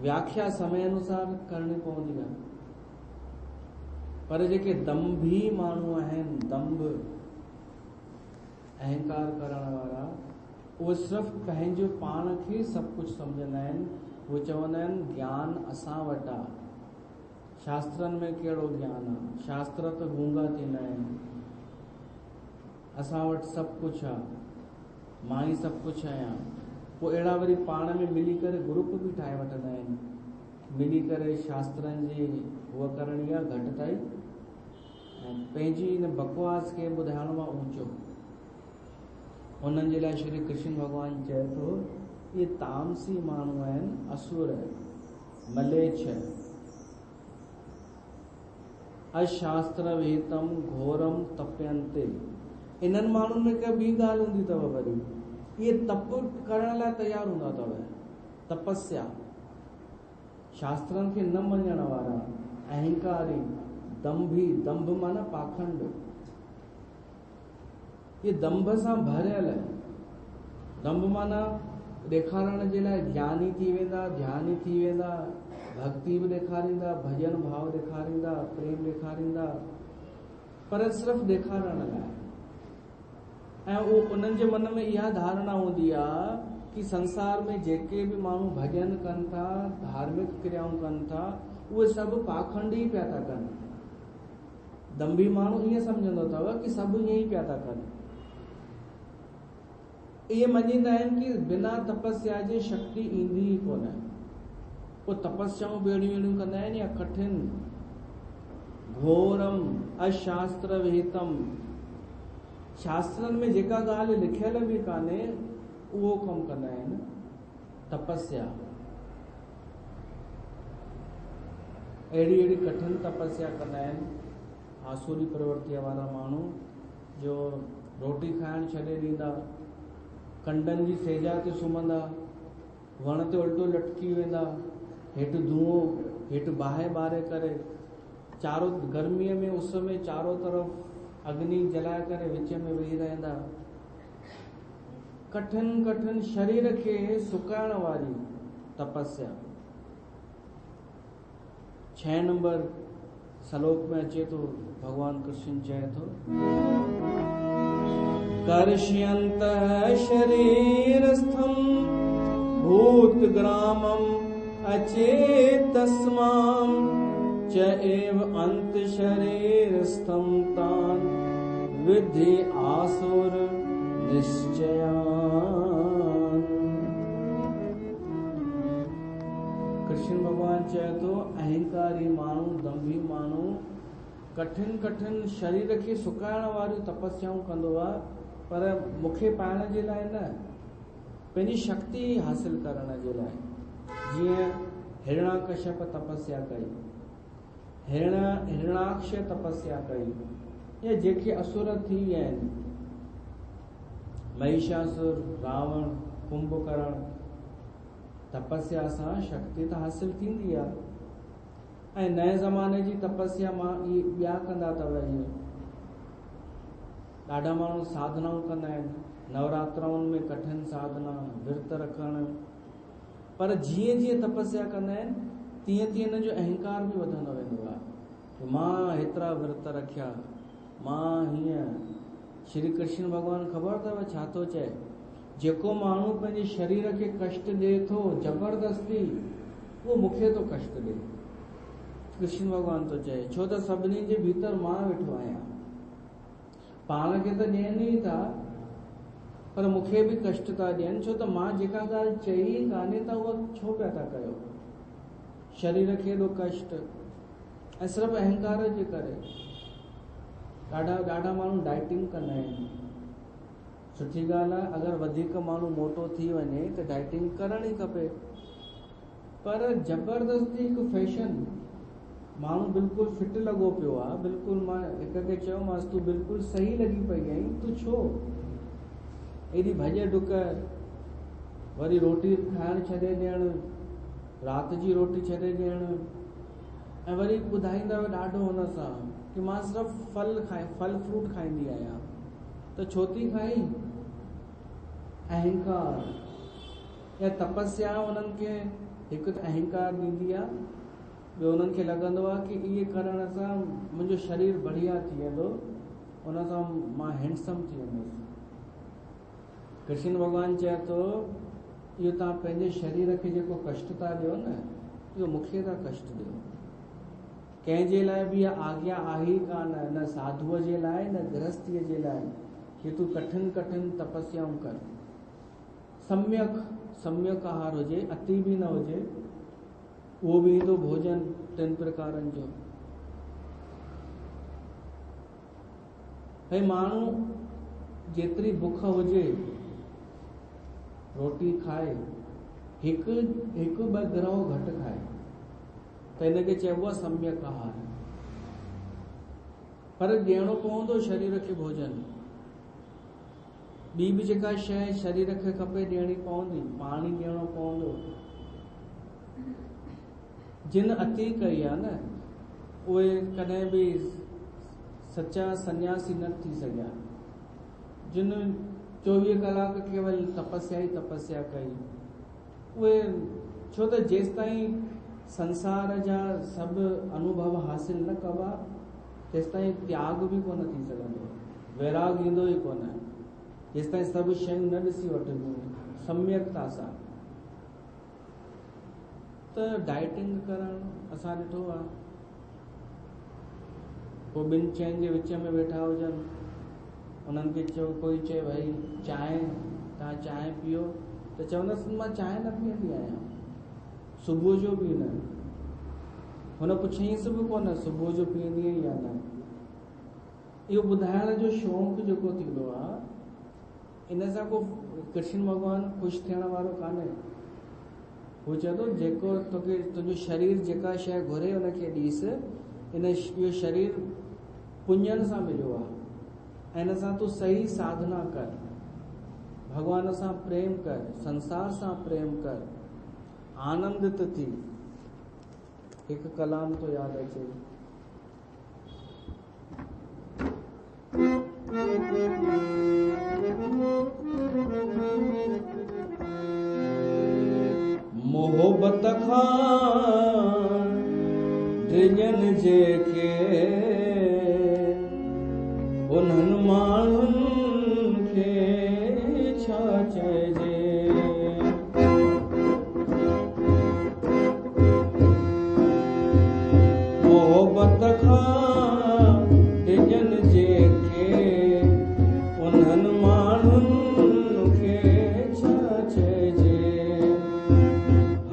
व्याख्या समय अनुसार करणी पवंदी आहे। पर जेके दंभी माण्हू आहिनि, दंभ, अहंकार करण वारा, उहे सिर्फ़ु पंहिंजो पाण खे सभु कुझु सम्झंदा आहिनि। उहे चवंदा आहिनि ज्ञान असां वटि आहे। शास्त्रनि में कहिड़ो ज्ञान आहे? शास्त्र त गूंगा थींदा आहिनि। असां वटि सभु कुझु आहे, मां ई सभु कुझु आहियां। पोइ अहिड़ा वरी पाण में मिली करे ग्रुप बि ठाहे वठंदा आहिनि, मिली करे शास्त्रनि जी उहा करणी आहे घटिताई, ऐं पंहिंजी इन बकवास खे ॿुधाइणो आहे ऊंचो। उन्हनि जे लाइ श्री कृष्ण भॻवानु चए थो, इहे तामसी माण्हू आहिनि, असुर, मलेच्छ, अशास्त्र वेतम घोरम तप्यन्ते। इन्हनि माण्हुनि में का ॿी ॻाल्हि हूंदी अथव वरी, इहे तप करण लाइ तयारु हूंदा अथव, तपस्या। शास्त्रनि खे न मञण वारा, अहंकारी, दंभी, दंभ माना पाखंड, ये दंभ सां भरियल। दंभ माना ॾेखारण जे लाइ ज्ञानी थी वेंदा, ध्यानी थी वेंदा, भक्ति बि ॾेखारींदा, भजन भाव ॾेखारींदा, प्रेम ॾेखारींदा, पर सिर्फ़ु ॾेखारण लाइ। ऐं उन्हनि जे मन में इहा धारणा हूंदी आहे कि संसार में जेके बि माण्हू भजन कनि था, धार्मिक क्रियाऊं कनि था, उहे सभु पाखंडी पिया था कनि। दंभी माण्हू ईअं सम्झंदो अथव कि सभु ईअं ई पिया था कनि। इहे मञींदा आहिनि कि बिना तपस्या जे शक्ति ईंदी ई कोन्हे। पोइ तपस्याऊं बि अहिड़ियूं अहिड़ियूं कंदा आहिनि या कठिन, घोरम अशास्त्र विहितम, शास्त्रनि में जेका ॻाल्हि लिखियल बि कान्हे उहो कमु कंदा आहिनि, तपस्या। अहिड़ी अहिड़ी कठिन तपस्या कंदा आहिनि आसुरी प्रवृत्तिअ वारा माण्हू जो रोटी खाइण छॾे ॾींदा, कंडनि जी सेजा ते सुम्हंदा, वण ते उल्टो लटकी वेंदा, हेठि धुओं, हेठि बाहि ॿारे करे, चारो गर्मीअ में उस में चारों तरफ़ अग्नि जलाए करे विच में वेही रहंदा। कठिन कठिन शरीर खे सुकाइण वारी तपस्या। 6 नंबर श्लोक में अचे तो भगवान कृष्ण चए तो, कर्ष्यन्तः शरीरस्थं भूतग्रामम् अचेतस्मां च एव अन्त शरीरस्थं तान् विद्धि आसुर निश्चयान्। कृष्ण भगवान चए तो अहंकारी माण्हू, दंभी माण्हू कठिन कठिन शरीर खे सुकाइण वारियूं तपस्याऊं कंदो आहे, पर मूंखे पाइण जे लाइ न, पंहिंजी शक्ति हासिल करण जे लाइ। जीअं हिरणाकश्यप तपस्या कई, हिरणाक्ष तपस्या कई, या जेके असुर थी विया आहिनि, महिषासुर, रावण, कुंभकर्ण, तपस्या सां शक्ति त हासिल थींदी आहे। ऐं नए ज़माने जी तपस्या मां ॿिया कंदा अथव। ॾाढा माण्हू साधनाऊं कंदा आहिनि, नवरात्राउनि में कठिन साधना, विर्त रखणु, पर जीअं जीअं तपस्या कंदा आहिनि तीअं तीअं हिन जो अहंकार बि वधंदो वेंदो आहे। मां हेतिरा विर्त रखिया, मां हीअं। श्री कृष्ण भगवान ख़बर अथव छा थो चए, जेको माण्हू पंहिंजे शरीर खे कष्ट ॾिए थो ज़बरदस्ती, उहो मूंखे थो कष्ट ॾिए। कृष्ण भगवान थो चए, छो त सभिनी जे भीतर मां वेठो आहियां। पाण खे त ॾियनि ई था, पर मूंखे बि कष्ट था ॾियनि, छो त मां जेका ॻाल्हि चई कान्हे त उहा छो पिया था कयो। शरीर खे एॾो कष्ट, ऐं सिर्फ़ु अहंकार जे करे। ॾाढा माण्हू डाइटिंग कंदा आहिनि। सुठी ॻाल्हि आहे, अगरि वधीक माण्हू मोटो थी वञे त डाइटिंग करणी खपे, पर ज़बरदस्ती हिकु फैशन। माण्हू बिल्कुलु फिट लॻो पियो आहे, बिल्कुलु। मां हिक खे चयोमांसि, तूं बिल्कुलु सही लॻी पई आहीं, तूं छो एॾी भॼ डुक, वरी रोटी खाइण छॾे ॾियणु, राति जी रोटी छॾे ॾियणु, ऐं वरी ॿुधाईंदा ॾाढो हुन सां कि मां सिर्फ़ु फल फ्रूट खाईंदी आहियां। त छो थी खाई? अहंकार। या तपस्या उन्हनि खे हिकु अहंकार ॾींदी आहे, ॿियो उन्हनि खे लॻंदो आहे कि इहे करण सां मुंहिंजो शरीर बढ़िया थी वेंदो, उन सां मां हैंडसम थी वेंदुसि। कृष्ण भगवान चए थो, इहो तव्हां पंहिंजे शरीर खे जेको कष्ट था ॾियो न, इहो मूंखे था कष्ट ॾियो। कंहिंजे लाइ बि आज्ञा आहे ई कान, न साधुअ जे लाइ न गृहस्थीअ जे लाइ, कि तूं कठिन कठिन तपस्याऊं कर। सम्यक आहार हुजे, अति बि न हुजे, उहो बि ईंदो भोजन 3 प्रकारनि जो। भई माण्हू जेतिरी बुख हुजे रोटी खाए, हिकु ॿ ग्रह घटि खाए, त हिनखे चइबो आहे सम्यक आहार। पर ॾियणो पवंदो शरीर खे भोजन। ॿी बि जेका शइ शरीर खे खपे ॾियणी पवंदी, पाणी ॾियणो पवंदो। जिन अति कई आहे न, उहे कॾहिं बि सच्चा सन्यासी न थी सघिया। जिन 24 कलाक केवल तपस्या ई तपस्या कई, उहे छो त जेसि ताईं संसार जा सभु अनुभव हासिल न कबा, तेसि ताईं त्याग बि कोन थी सघंदो, वैराग ईंदो ई कोन, जेसि ताईं सभु शयूं न ॾिसी वठंदियूं सम्यकता सां। त डाइटिंग करणु असां ॾिठो आहे, पोइ 2 चइनि जे विच में वेठा हुजनि, उन्हनि खे कोई चए भई चांहि, तव्हां चांहि पीओ, त चवंदसि मां चांहि न पीअंदी आहियां, सुबुह जो बि न। हुन पुछईंसि बि कोन सुबुह जो पीअंदी आहीं या न। इहो ॿुधाइण जो शौक़ु जेको थींदो आहे, इन सां को कृष्ण भगवान ख़ुशि थियण वारो कान्हे। हू चए थो जेको तोखे तुंहिंजो शरीर जेका शइ घुरे उनखे ॾीस। इहो शरीर पुञनि सां मिलियो आहे, हिन सां तूं सही साधना कर, भगवान सां प्रेम कर, संसार सां प्रेम कर, आनंदित थी। हिकु कलाम तो यादि अचे, मोहब्बत खां ड्रिजन जेके उन्हनि माण्हुनि खे छा चइजे। मोहब्बत खां ड्रिजन जेके उन्हनि माण्हुनि खे छा चइजे।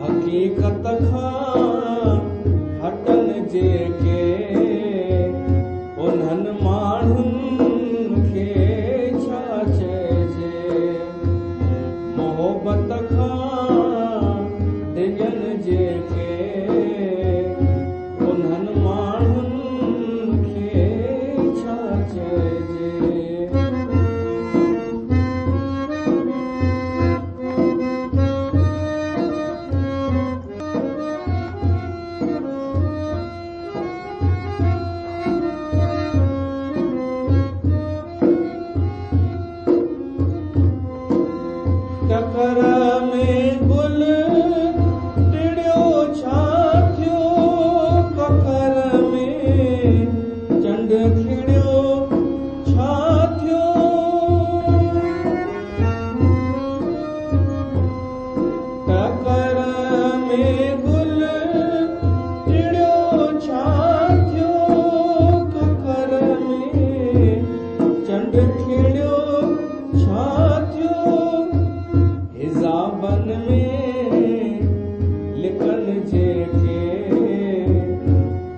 हक़ीक़त खां हटनि जेके उन्हनि माण्हुनि खे छा चइजे। मोहब्बत खां ड्रिजन जेके उन्हनि माण्हुनि खे छा चइजे। टकर में गुल टिड़ियो छा थियो, ककर में चंड खिड़ियो छा थियो। टकर में गुल टिड़ियो छा थियो, ककर में चंड खिड़ियो छा थियो। हिजाबन में लिखन जेके,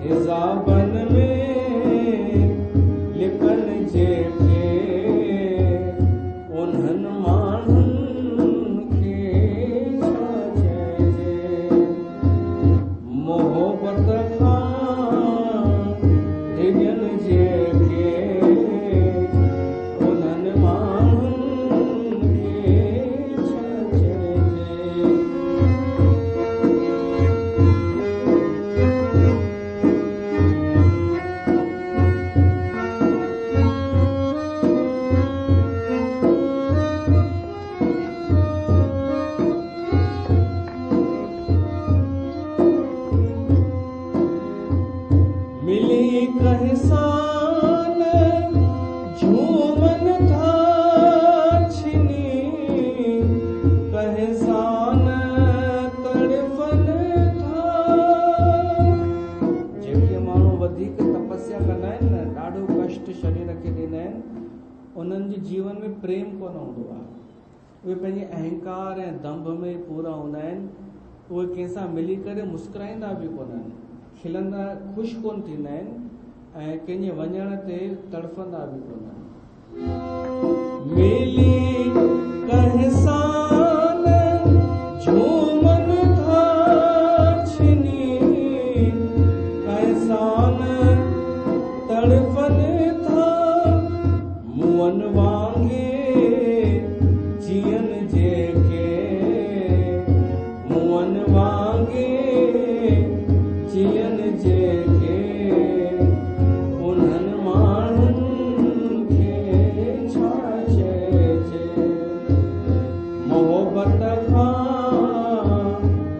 हिजाबन में लिखन जेके उन्हनि माण्हुनि खे छा चइजे। मोहब्बत खां ड्रिजन जेके उन्हनि माण्हुनि खे छा चइजे। मिली कहसान झूमन था छिनी, कहसान तड़फन था। जेके माण्हू वधीक तपस्या कंदा आहिनि न, ॾाढो कष्ट शरीर खे ॾींदा आहिनि, उन्हनि जे जीवन में प्रेम कोन हूंदो आहे। उहे पंहिंजे अहंकार ऐं दंभ में पूरा हूंदा आहिनि। उहे कंहिंसां मिली करे मुस्कुराईंदा बि कोन आहिनि, खिलंदा ख़ुशि कोन थींदा आहिनि, ऐं कंहिंजे वञण ते तड़फंदा बि कोन आहिनि। मिली कहसान झूमन था छिनी, कहसान तड़फन था। मुअन वांगे जियन जेके, मुअन वांगे जियन जेके उन्हनि माण्हुनि खे छा चइजे। मोहब्बत खां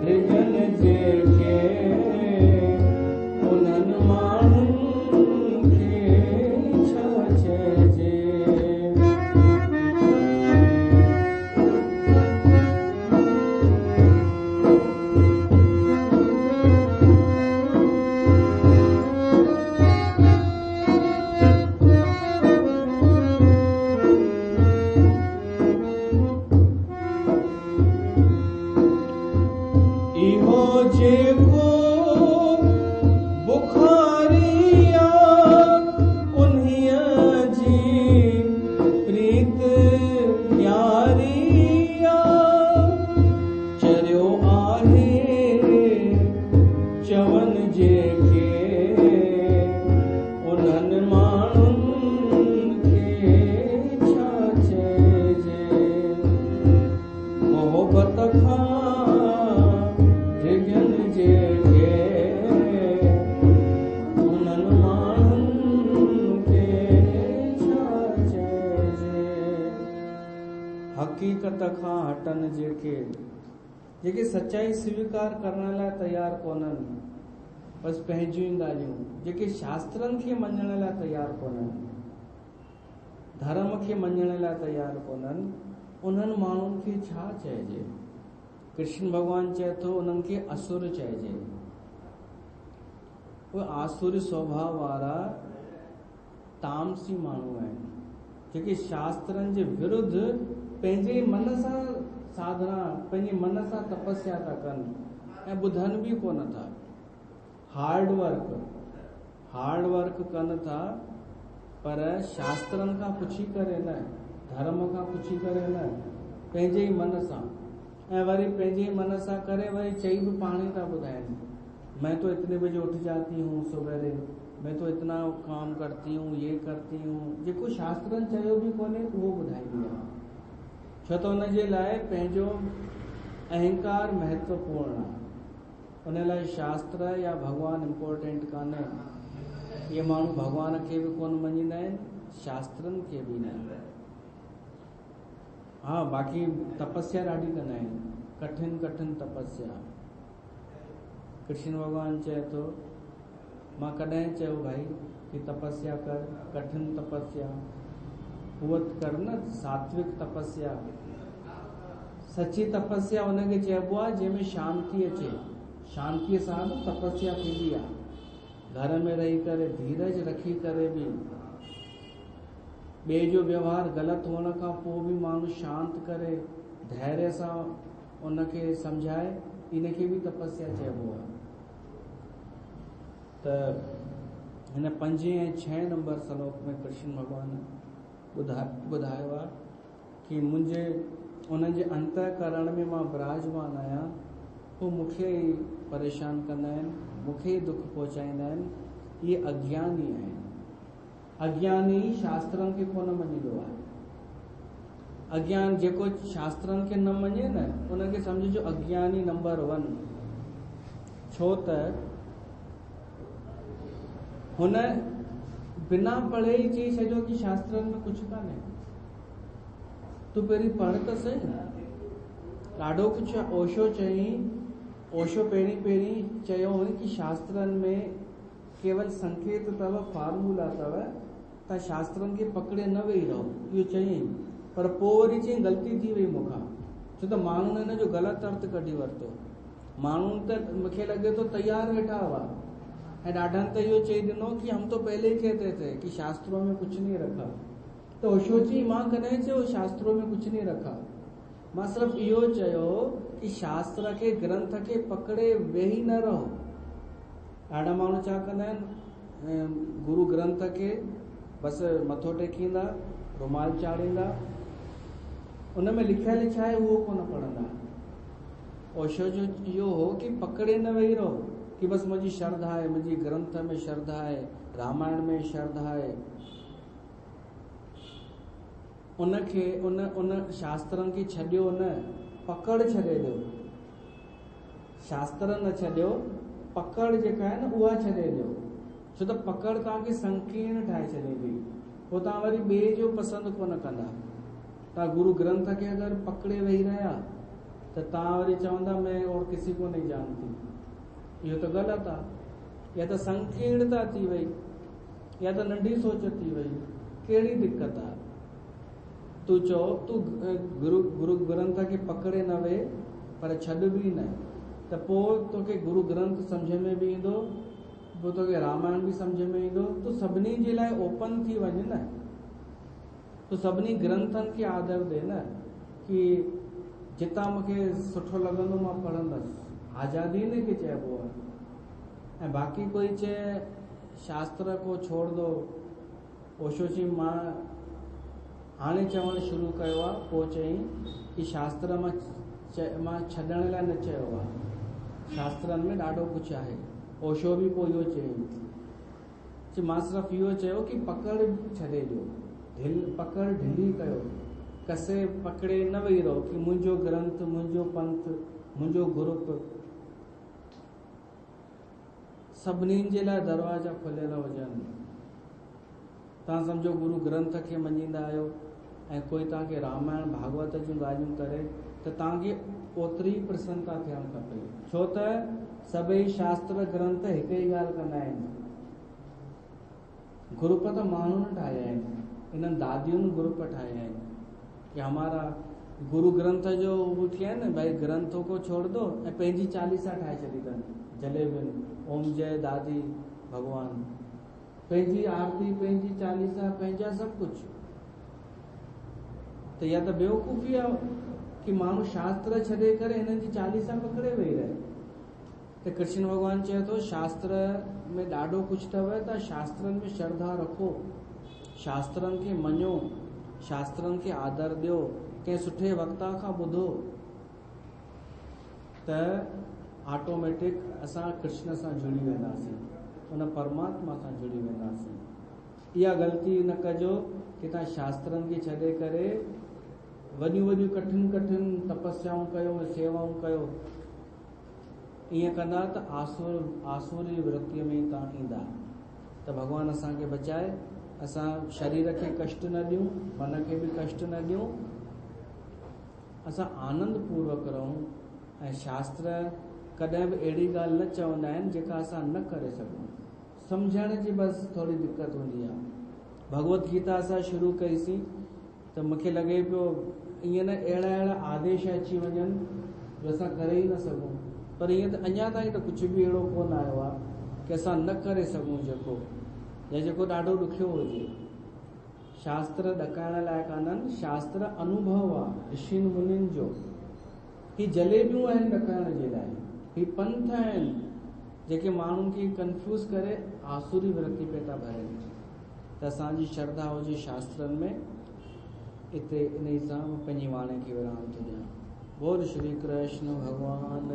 ड्रिजन जेके उन्हनि माण्हुनि खे छा चइजे। जेके उन्हनि माण्हुनि खे हक़ीक़त खां हटनि जेके सच्चाई स्वीकार करण लाइ तयार कोन्हनि, बसि पंहिंजियूं ई ॻाल्हियूं, जेके शास्त्रनि खे मञण लाइ तयार कोन्हनि, धर्म खे मञण लाइ तयार कोन्हनि, उन्हनि माण्हुनि खे छा चइजे? कृष्ण भॻवानु चए थो उन्हनि खे असुर चइजे। उहे आसुर स्वभाव वारा तामसी माण्हू आहिनि, जेके शास्त्रनि जे विरुद्ध पंहिंजे मन सां साधना, पंहिंजे मन सां तपस्या था कनि ऐं ॿुधनि बि कोन था। हार्ड वर्क कनि था, पर शास्त्रनि खां पुछी करे न, धर्म खां पुछी करे न, पंहिंजे ई मन सां, ऐं वरी पंहिंजे ई मन सां करे वरी चई बि पाणी था ॿुधाइनि, मैं तो इतने बजे उठ जाती हूँ सवेरे, मैं तो इतना काम करती हूँ, ये करती हूँ, जेको शास्त्रनि चयो बि कोन्हे उहो ॿुधाईंदी आहे। छो त हुनजे लाइ पंहिंजो अहंकार महत्वपूर्ण आहे, उन लाइ शास्त्र या भगवान इम्पोर्टेंट कान्हे। इहे माण्हू भगवान खे बि कोन मञींदा आहिनि, शास्त्रनि खे बि न। हा, बाक़ी तपस्या ॾाढी कंदा आहिनि, कठिन तपस्या। कृष्ण भगवान चए थो, मां कॾहिं चयो भाई कि तपस्या कर, कठिन तपस्या उहा कर न, सात्विक तपस्या। सची तपस्या उनखे चइबो आहे जंहिंमें शांती अचे, शांतीअ सां तपस्या थींदी आहे। घर में रही करे धीरज रखी करे बि, ॿिए जो व्यवहार ग़लति हुअण खां पोइ बि माण्हू शांत करे धैर्य सां उनखे सम्झाए, इनखे बि तपस्या चइबो आहे। त हिन 5 ऐं 6 नंबर श्लोक में कृष्ण भॻवान ॿुधायो आहे कि मुंहिंजे उन्हनि जे अंतःकरण में मां विराजमान आहियां, हू मूंखे ई परेशान कंदा आहिनि, मूंखे ई दुख पहुचाईंदा आहिनि। इहे अज्ञानी आहिनि। अज्ञानी शास्त्रनि खे कोन मञींदो आहे। अज्ञान जेको शास्त्रनि खे न मञे न, उनखे सम्झिजो अज्ञानी नंबर 1। छो त हुन बिना पढ़े ई चई छॾियो कि शास्त्रनि में कुझु कान्हे। तूं पहिरीं पढ़ त सही, ॾाढो कुझु आहे। ओशो पहिरीं चयो हुई कि शास्त्रनि में केवल संकेत अथव, फार्मूला अथव, तव्हां शास्त्रनि खे पकड़े न वेही रहो, इहो चयईं। पर पोइ वरी चई ग़लती थी वई मूंखां, छो त माण्हुनि हिन जो ग़लति अर्थ कढी वरितो। माण्हुनि त मूंखे लॻे थो तयारु वेठा हुआ ऐं ॾाढनि त इहो चई ॾिनो कि हम तो पहले ही कहते थे कि शास्त्रों में कुछ नहीं रखा। तो ओशो चई मां कॾहिं चयो शास्त्रों में कुछ नहीं रखा, मां सिर्फ़ु इहो चयो कि शास्त्र खे, ग्रंथ खे पकड़े वेही न रहो। ॾाढा माण्हू छा कंदा आहिनि, गुरु ग्रंथ खे बसि मथो टेकींदा, रुमाल चाढ़ींदा, उन में लिखियलु छा आहे उहो कोन पढ़ंदा। ओशो जो इहो हो कि पकड़े न वेही रहो कि बसि मुंहिंजी श्रद्धा आहे, मुंहिंजी ग्रंथ में श्रद्धा आहे, रामायण में श्रद्धा आहे। उनखे उन शास्त्रनि खे छॾियो न, पकड़ छॾे ॾियो। शास्त्र न छॾियो, पकड़ जेका आहे न उहा छॾे ॾियो। छो त पकड़ तव्हांखे संकीर्ण ठाहे छॾींदी, पोइ तव्हां वरी ॿिए जो पसंदि कोन कंदा। तव्हां गुरु ग्रंथ खे अगरि पकड़े वेही रहिया त तव्हां वरी चवंदा मैं और किसी को नहीं जानती। इहो त ग़लति आहे। या त संकीर्णता थी वई, या त नंढी सोच थी वई, कहिड़ी दिक़त आहे? तूं चओ तूं गुरु ग्रंथ खे पकड़े न वे, पर छॾ बि न, त पोइ तोखे गुरु ग्रंथ सम्झ में बि ईंदो, पोइ तोखे रामायण बि सम्झ में ईंदो। तूं सभिनी जे लाइ ओपन थी वञ न, तूं सभिनी ग्रंथनि खे आदर ॾे न, कि जितां मूंखे सुठो लॻंदो मां पढ़ंदसि। आज़ादी न के चइबो आहे। ऐं बाक़ी कोई चए शास्त्र को छोड़ दो, ओशो चई मां हाणे चवणु शुरू कयो आहे, पोइ चई कि शास्त्र मां छॾण लाइ न चयो आहे, शास्त्रनि में ॾाढो कुझु आहे। ओशो बि पोइ इहो चई मां सिर्फ़ु इहो चयो कि पकड़ छॾे ॾियो, पकड़ ढिली कयो, कसे पकड़े न वेही रहो कि मुंहिंजो ग्रंथ, मुंहिंजो पंथ, मुंहिंजो ग्रुप। सभिनीनि जे लाइ दरवाजा खुलियल हुजनि। तव्हां सम्झो गुरु ग्रंथ खे मञींदा आहियो, ऐं कोई तव्हांखे रामायण भागवत जूं ॻाल्हियूं करे त तव्हांखे ओतिरी प्रसन्नता थियणु खपे, छो त सभई शास्त्र ग्रंथ हिकु ई ॻाल्हि कंदा आहिनि। ग्रुप त माण्हू न ठाहिया आहिनि, इन्हनि दादियुनि ग्रुप ठाहिया आहिनि कि हमारा गुरु ग्रंथ जो उहो थिया आहिनि, भाई ग्रंथों को छोड़ दो, ऐं पंहिंजी चालीसा ठाहे छॾी अथनि जलेबियुनि, ओम जय दादी भॻवान, पंहिंजी आरती, पंहिंजी चालीसा, पंहिंजा सभु कुझु। त या त बेवकूफ़ी आहे कि माण्हू शास्त्र छॾे करे हिननि जी चालीसा पकड़े वेही रहे। त कृष्ण भॻवानु चए थो शास्त्र में ॾाढो कुझु अथव, त शास्त्रनि में श्रद्धा रखो, शास्त्रनि खे मञो, शास्त्रनि खे आदर ॾियो, कंहिं सुठे वक्ता खां ॿुधो, त ऑटोमेटिक असां कृष्ण सां जुड़ी वेंदासीं, उन परमात्मा सां जुड़ी वेंदासीं। इहा ग़लती न कजो कि तव्हां शास्त्रनि खे छॾे करे वॾियूं वॾियूं कठिन तपस्याऊं कयो, सेवाऊं कयो। ईअं कंदा त आसुरी वृत्तिअ में तव्हां ईंदा। त भॻवानु असांखे बचाए, असां शरीर खे कष्ट न ॾियूं, मन खे बि कष्ट न ॾियूं, असां आनंद पूर्वक रहूं। ऐं शास्त्र कॾहिं बि अहिड़ी ॻाल्हि न चवंदा आहिनि जेका असां न करे सघूं। सम्झण जी बसि थोरी दिक़त हूंदी आहे। भगवत गीता असां शुरू कईसीं त मूंखे लॻे पियो ईअं न अहिड़ा आदेश अची वञनि जो असां करे ई न सघूं, पर ईअं त अञा ताईं त कुझु बि अहिड़ो कोन आयो आहे कि असां न करे सघूं जेको, या जेको ॾाढो ॾुखियो हुजे। शास्त्र ॾकाइण लाइ कान्हनि, शास्त्र अनुभव आहे ऋषियुनि मुनियुनि जो। ही जलेबियूं आहिनि ॾकाइण जे लाइ, ही पंथ आहिनि जेके माण्हुनि खे कंफ्यूज़ करे आसुरी वृत्ति पे था भरनि। त असांजी श्रद्धा हुजे शास्त्रनि में। इते इन सां पंहिंजी वाणी खे विराम थो ॾियां। बोल श्री कृष्ण भॻवान।